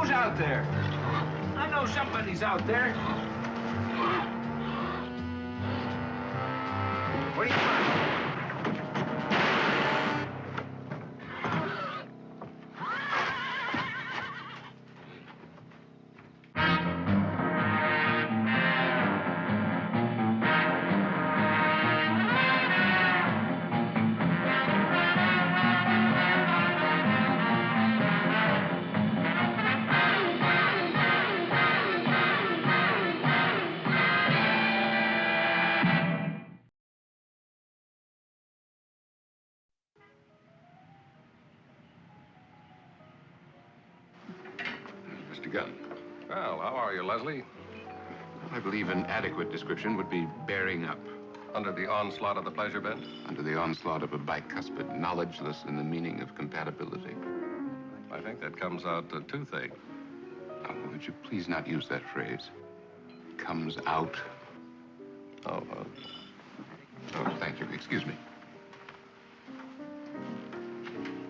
Who's out there? I know somebody's out there. What are you doing? Mr. Gunn. Well, how are you, Leslie? I believe an adequate description would be bearing up. Under the onslaught of the pleasure bent? Under the onslaught of a bicuspid, knowledgeless in the meaning of compatibility. I think that comes out to toothache. Oh, would you please not use that phrase? Comes out. Oh, Oh, thank you. Excuse me.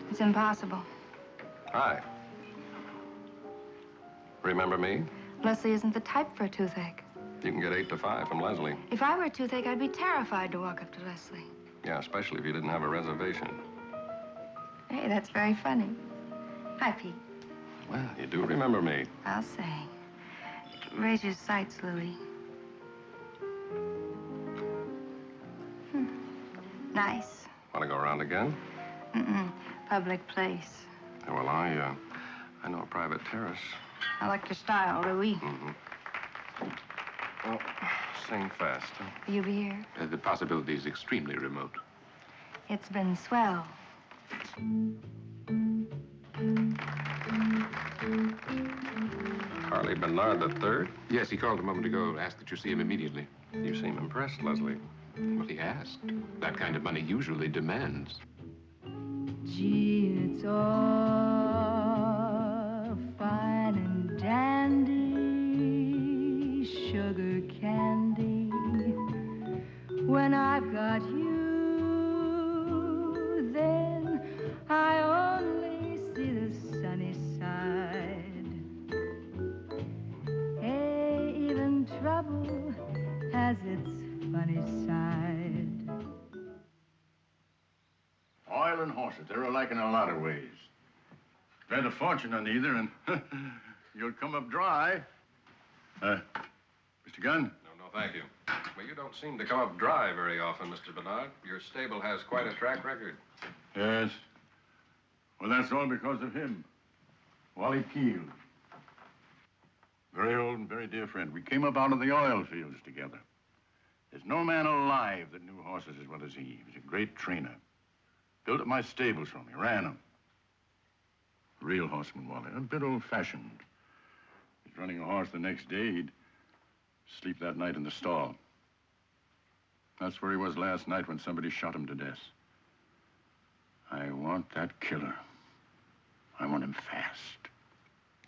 It's impossible. Hi. Remember me? Leslie isn't the type for a toothache. You can get 8 to 5 from Leslie. If I were a toothache, I'd be terrified to walk up to Leslie. Yeah, especially if you didn't have a reservation. Hey, that's very funny. Hi, Pete. Well, you do remember me. I'll say. Raise your sights, Louie. Nice. Want to go around again? Mm-mm. Public place. Yeah, well, I know a private terrace. I like your style, Louie. Mm-hmm. Well, sing fast, huh? Will you be here? The possibility is extremely remote. It's been swell. Harley Bernard III? Yes, he called a moment ago, asked that you see him immediately. You seem impressed, Leslie. Well, he asked. That kind of money usually demands. Gee, it's all fine and dandy, sugar candy. When I've got you, then I only see the sunny side. Hey, even trouble has its funny side. Oil and horses, they're alike in a lot of ways. Bet a fortune on either, and you'll come up dry. Mr. Gunn? No, thank you. Well, you don't seem to come up dry very often, Mr. Bernard. Your stable has quite a track record. Yes. Well, that's all because of him. Wally Keel. Very old and very dear friend. We came up out of the oil fields together. There's no man alive that knew horses as well as he. He was a great trainer. Built up my stables for me, ran them. Real horseman, Wally, a bit old-fashioned. He's running a horse the next day, he'd sleep that night in the stall. That's where he was last night when somebody shot him to death. I want that killer. I want him fast.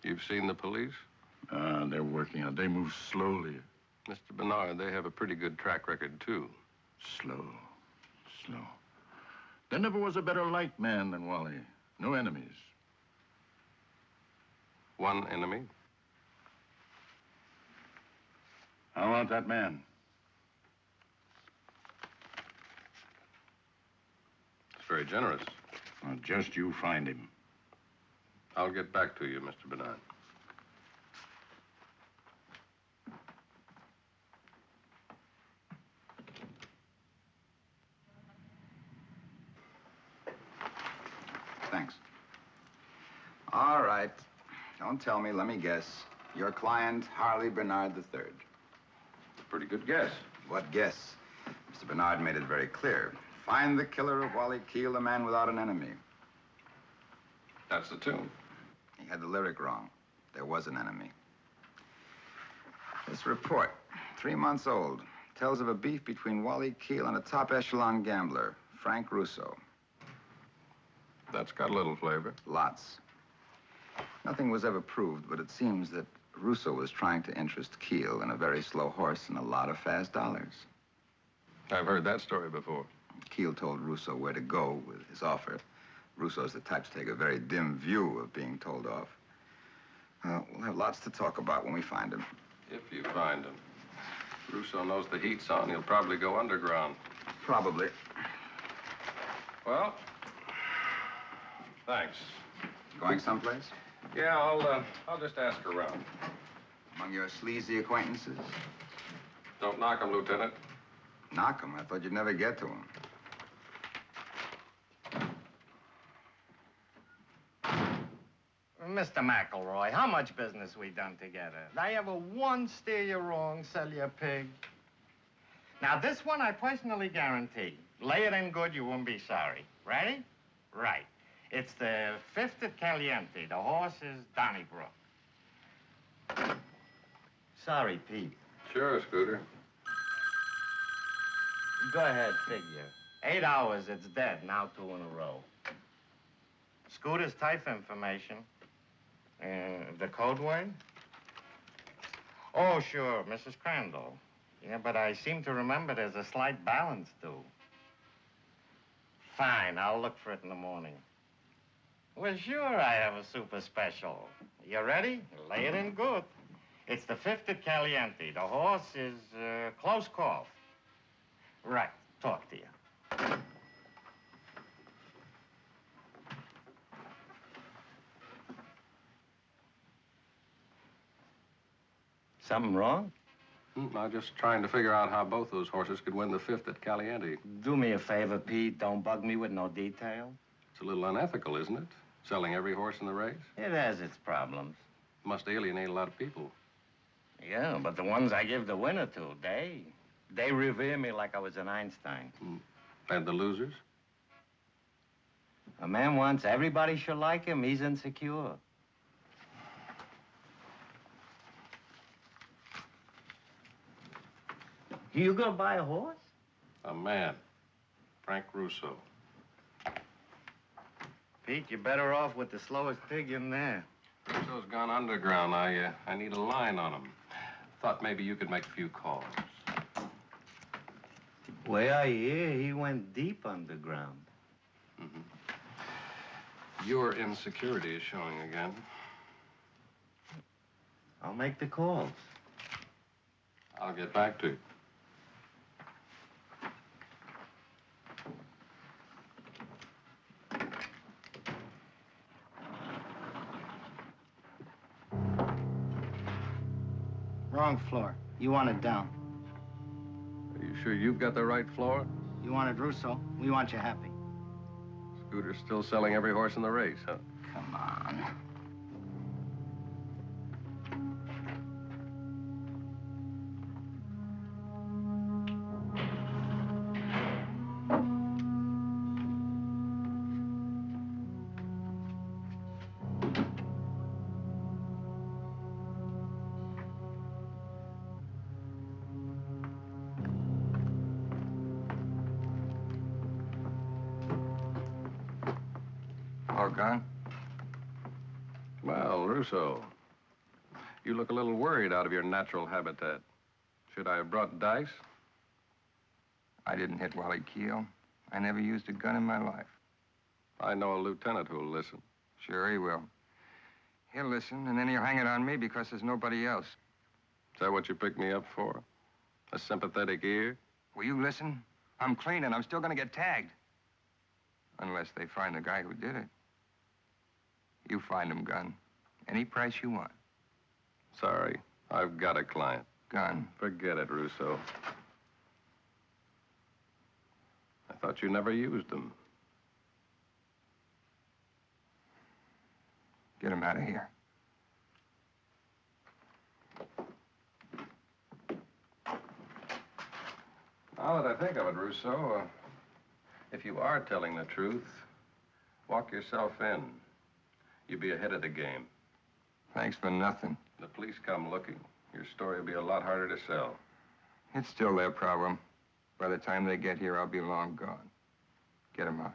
You've seen the police? They're working on it. They move slowly. Mr. Bernard, they have a pretty good track record, too. Slow. There never was a better light man than Wally. No enemies. One enemy? I want that man. It's very generous. Well, just you find him. I'll get back to you, Mr. Bernard. Thanks. All right. Don't tell me, let me guess. Your client, Harley Bernard III. Pretty good guess. What guess? Mr. Bernard made it very clear. Find the killer of Wally Keel, the man without an enemy. That's the tune. He had the lyric wrong. There was an enemy. This report, 3 months old, tells of a beef between Wally Keel and a top echelon gambler, Frank Russo. That's got a little flavor. Lots. Nothing was ever proved, but it seems that Russo was trying to interest Keel in a very slow horse and a lot of fast dollars. I've heard that story before. Keel told Russo where to go with his offer. Russo's the type to take a very dim view of being told off. We'll have lots to talk about when we find him. If you find him. Russo knows the heat's on. He'll probably go underground. Probably. Well, thanks. Going someplace? Yeah, I'll just ask around. Among your sleazy acquaintances? Don't knock him, Lieutenant. Knock him? I thought you'd never get to him. Mr. McElroy, how much business we done together? Did I ever once steer you wrong, sell you a pig? Now, this one I personally guarantee. Lay it in good, you won't be sorry. Ready? Right. It's the 5th at Caliente. The horse is Donnybrook. Sorry, Pete. Sure, Scooter. Go ahead, figure. 8 hours, it's dead. Now 2 in a row. Scooter's type information. The code word? Oh, sure, Mrs. Crandall. Yeah, but I seem to remember there's a slight balance, too. Fine, I'll look for it in the morning. Well, sure, I have a super special. You ready? Lay it in good. It's the 5th at Caliente. The horse is close call. Right, talk to you. Something wrong? I'm just trying to figure out how both those horses could win the 5th at Caliente. Do me a favor, Pete. Don't bug me with no detail. It's a little unethical, isn't it? Selling every horse in the race? It has its problems. Must alienate a lot of people. Yeah, but the ones I give the winner to, they revere me like I was an Einstein. And the losers? A man wants everybody should like him. He's insecure. You gonna buy a horse? A man. Frank Russo. Pete, you're better off with the slowest pig in there. Russo's gone underground. I need a line on him. Thought maybe you could make a few calls. Way I hear, he went deep underground. Your insecurity is showing again. I'll make the calls. I'll get back to you. Wrong floor. You want it down. Are you sure you've got the right floor? You wanted Russo. We want you happy. Scooter's still selling every horse in the race, huh? Come on. Gun? Well, Russo, you look a little worried out of your natural habitat. Should I have brought dice? I didn't hit Wally Keel. I never used a gun in my life. I know a lieutenant who'll listen. Sure he will. He'll listen, and then he'll hang it on me because there's nobody else. Is that what you picked me up for? A sympathetic ear? Will you listen? I'm clean, and I'm still gonna get tagged. Unless they find the guy who did it. You find him, Gun. Any price you want. Sorry, I've got a client. Gun. Forget it, Russo. I thought you never used them. Get him out of here. Now that I think of it, Russo, if you are telling the truth, walk yourself in. You'll be ahead of the game. Thanks for nothing. The police come looking. Your story will be a lot harder to sell. It's still their problem. By the time they get here, I'll be long gone. Get him out.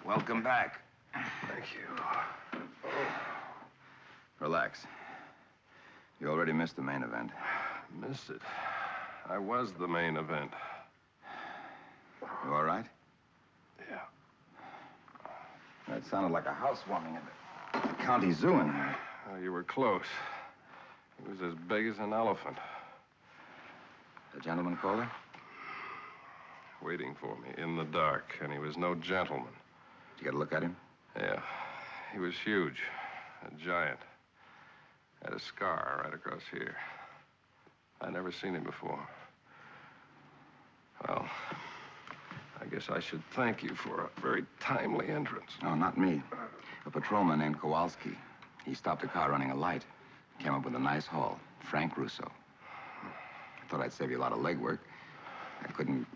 Welcome back. Thank you. Relax. You already missed the main event. Missed it. I was the main event. You all right? Yeah. That sounded like a housewarming at the county zoo in here. You were close. He was as big as an elephant. The gentleman caller? Waiting for me in the dark, and he was no gentleman. Did you get a look at him? Yeah. He was huge. A giant. Had a scar right across here. I'd never seen him before. Well, I guess I should thank you for a very timely entrance. No, not me. A patrolman named Kowalski. He stopped a car running a light. Came up with a nice haul. Frank Russo. I thought I'd save you a lot of legwork. I couldn't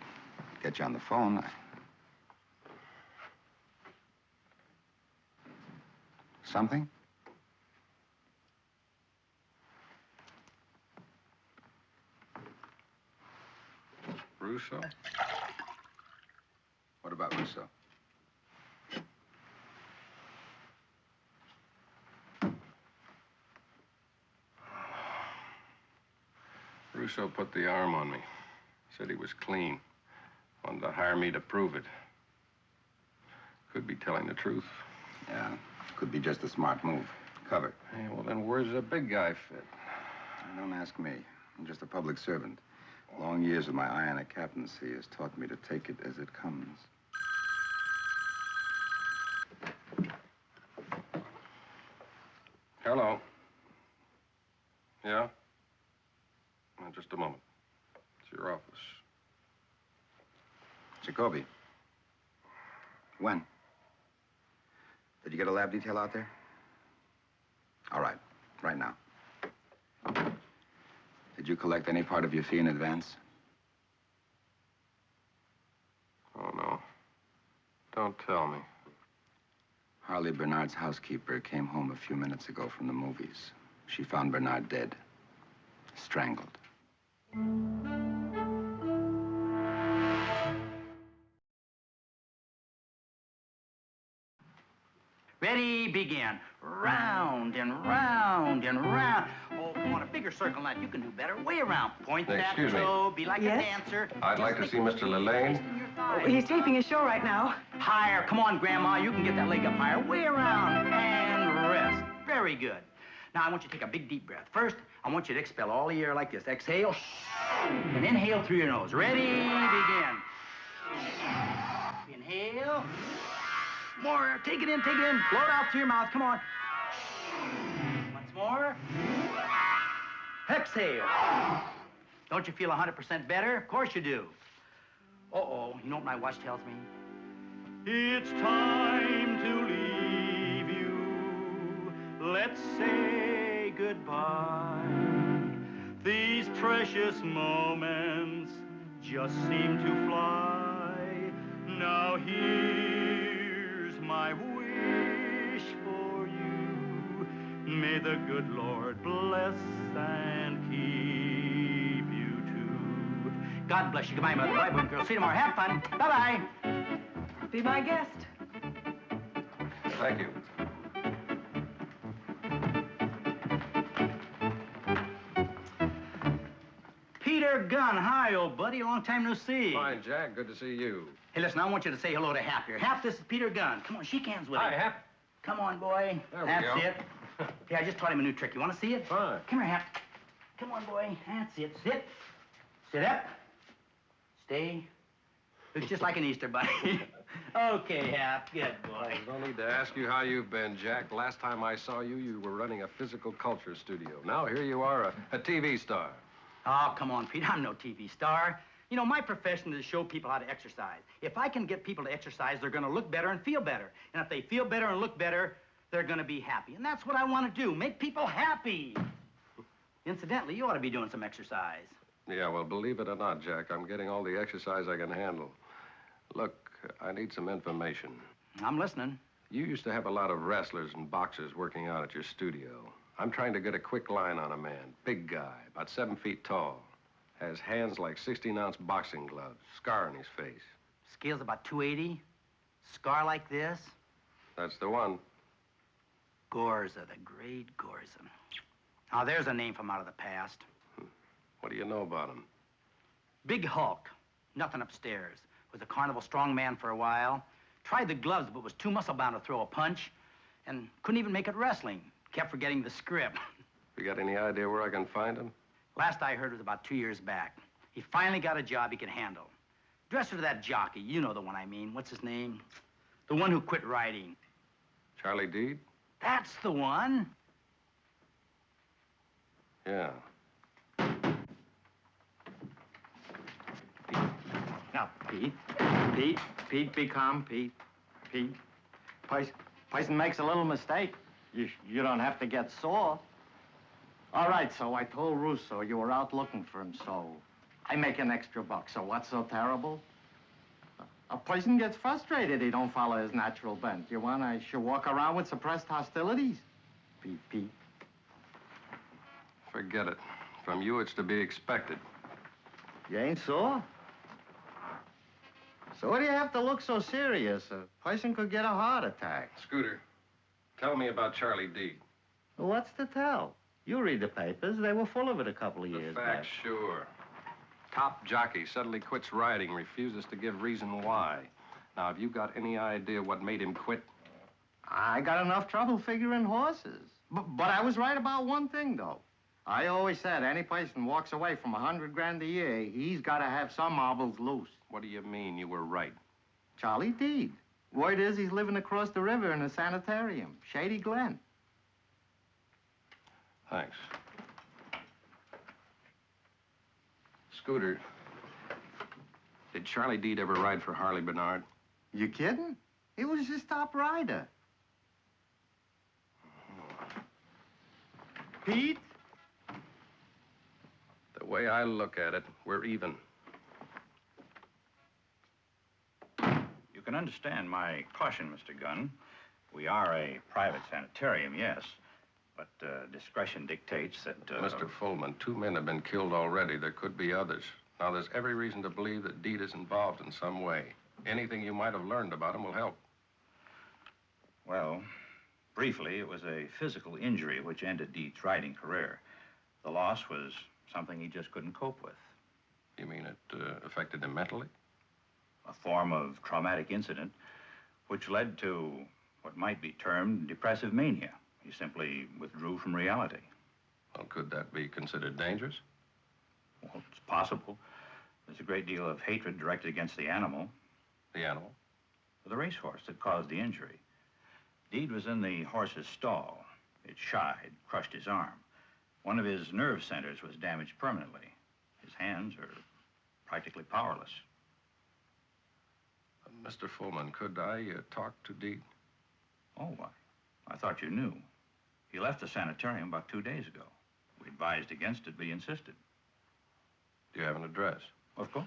get you on the phone. Something? Russo? What about Russo? Russo put the arm on me. Said he was clean. Wanted to hire me to prove it. Could be telling the truth. Yeah, could be just a smart move. Cover. Hey, well, then where's the big guy fit? Don't ask me. I'm just a public servant. Long years of my eye on a captaincy has taught me to take it as it comes. Hello. Yeah? Just a moment. It's your office. Jacoby. When? Did you get a lab detail out there? All right. Right now. Did you collect any part of your fee in advance? Oh, no. Don't tell me. Harley Bernard's housekeeper came home a few minutes ago from the movies. She found Bernard dead. Strangled. Ready, begin. Round and round and round. Oh, come on, a bigger circle than that. You can do better. Way around. Point that Excuse me. toe. Be like Yes? a dancer. I'd like to see Mr. Lelaine. Oh, he's taping a show right now. Higher. Come on, Grandma. You can get that leg up higher. Way around. And rest. Very good. Now, I want you to take a big, deep breath. First, I want you to expel all the air like this. Exhale. And inhale through your nose. Ready, begin. Inhale. More. Take it in, take it in. Blow it out through your mouth. Come on. Once more. Exhale. Don't you feel 100% better? Of course you do. Uh-oh. You know what my watch tells me? It's time to leave you. Let's say goodbye. These precious moments just seem to fly. Now here's my wish for you. May the good Lord bless and keep you too. God bless you. Goodbye, Mother. Bye, boom girl. See you tomorrow. Have fun. Bye-bye. Be my guest. Thank you. Peter Gunn. Hi, old buddy. Long time no see. Fine, Jack. Good to see you. Hey, listen, I want you to say hello to Hap here. Hap, this is Peter Gunn. Come on, shake hands with him. Hi, Hap. Come on, boy. There we That's go. it. Hey, I just taught him a new trick. You want to see it? Fine. Come here, Hap. Come on, boy. That's it. Sit. Sit up. Stay. Looks just like an Easter bunny. Okay, Hap. Good boy. No need to ask you how you've been, Jack. Last time I saw you, you were running a physical culture studio. Now here you are, a TV star. Oh, come on, Pete. I'm no TV star. You know, my profession is to show people how to exercise. If I can get people to exercise, they're going to look better and feel better. And if they feel better and look better, they're going to be happy. And that's what I want to do, make people happy. Incidentally, you ought to be doing some exercise. Yeah, well, believe it or not, Jack, I'm getting all the exercise I can handle. Look, I need some information. I'm listening. You used to have a lot of wrestlers and boxers working out at your studio. I'm trying to get a quick line on a man. Big guy, about 7 feet tall. Has hands like 16-ounce boxing gloves. Scar on his face. Scale's about 280. Scar like this? That's the one. Gorza, the great Gorza. Now, there's a name from out of the past. What do you know about him? Big Hulk. Nothing upstairs. Was a carnival strongman for a while. Tried the gloves, but was too muscle-bound to throw a punch. And couldn't even make it wrestling. Kept forgetting the script. You got any idea where I can find him? Last I heard was about 2 years back. He finally got a job he could handle. Dresser to that jockey. You know the one I mean. What's his name? The one who quit riding. Charlie Deed? That's the one. Yeah. Now, Pete, be calm, Pete. Person makes a little mistake. You don't have to get sore. All right, so I told Russo you were out looking for him, so I make an extra buck. So what's so terrible? A person gets frustrated he don't follow his natural bent. You want I should walk around with suppressed hostilities? Pete. Forget it. From you, it's to be expected. You ain't sore? So what do you have to look so serious? A person could get a heart attack. Scooter, tell me about Charlie Deed. Well, what's to tell? You read the papers. They were full of it a couple of years back. Facts, sure. Top jockey suddenly quits riding, refuses to give reason why. Now, have you got any idea what made him quit? I got enough trouble figuring horses. But I was right about one thing, though. I always said any person walks away from 100 grand a year, he's got to have some marbles loose. What do you mean you were right? Charlie Deed. Word is he's living across the river in a sanitarium, Shady Glen. Thanks. Scooter, did Charlie Deed ever ride for Herschel Bernardi? You kidding? He was his top rider. Pete? The way I look at it, we're even. You can understand my caution, Mr. Gunn. We are a private sanitarium, yes. But discretion dictates that... Mr. Fullman, 2 men have been killed already. There could be others. Now, there's every reason to believe that Deed is involved in some way. Anything you might have learned about him will help. Well, briefly, it was a physical injury which ended Deed's riding career. The loss was something he just couldn't cope with. You mean it affected him mentally? A form of traumatic incident which led to what might be termed depressive mania. He simply withdrew from reality. Well, could that be considered dangerous? Well, it's possible. There's a great deal of hatred directed against the animal. The animal? The racehorse that caused the injury. Deed was in the horse's stall. It shied, crushed his arm. One of his nerve centers was damaged permanently. His hands are practically powerless. Mr. Fullman, could I talk to Deed? Oh, I thought you knew. He left the sanitarium about 2 days ago. We advised against it, but he insisted. Do you have an address? Of course.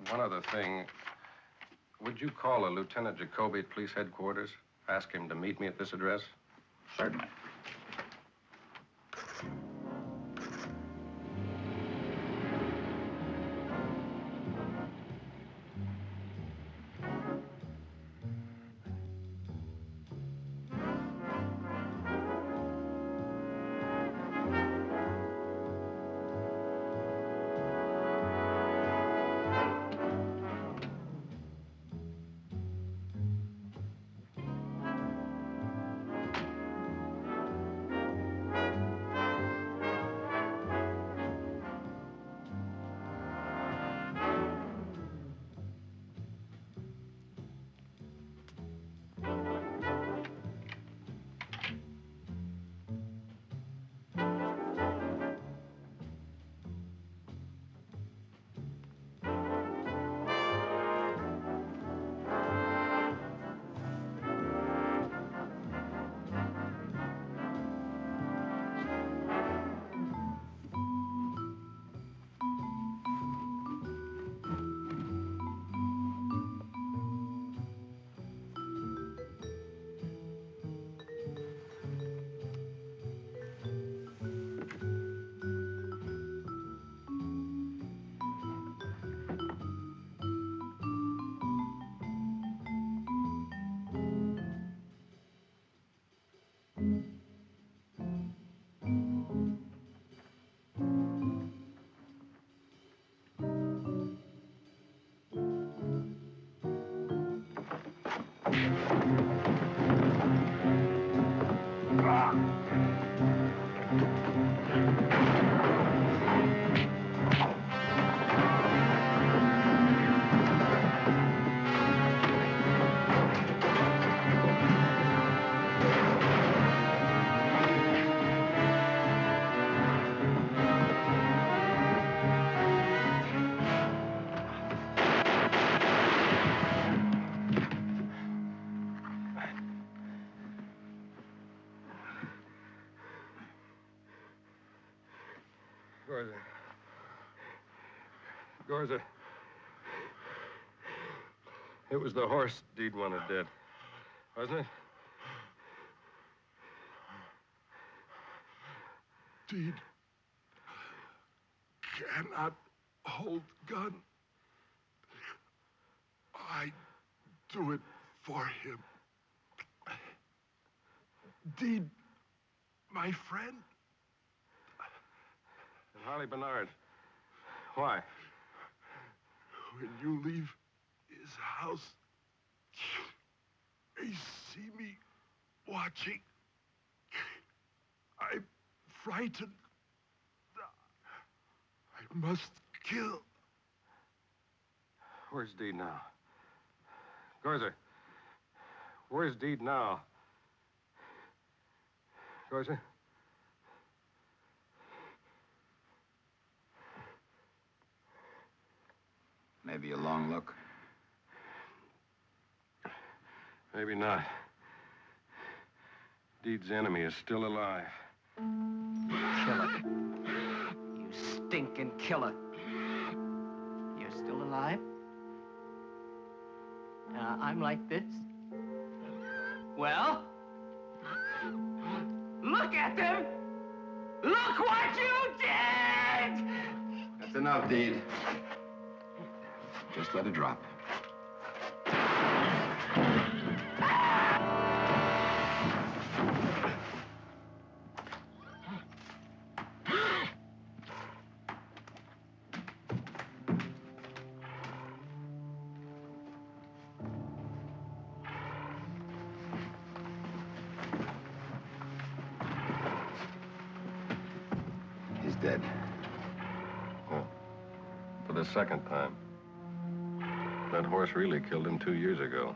One other thing. Would you call Lieutenant Jacoby at police headquarters? Ask him to meet me at this address? Certainly. Garza. It was the horse Deed wanted dead, wasn't it? Deed cannot hold gun. I do it for him. Deed, my friend. And Harley Bernard. Why? When you leave his house, he see me watching. I'm frightened. I must kill. Where's Deed now? Garza, where's Deed now? Garza? Maybe a long look. Maybe not. Deed's enemy is still alive. Kill it. You stinking killer. You're still alive? I'm like this. Well? Look at them! Look what you did! That's enough, Deed. Just let it drop. He's dead. Oh. For the second time. That horse really killed him 2 years ago.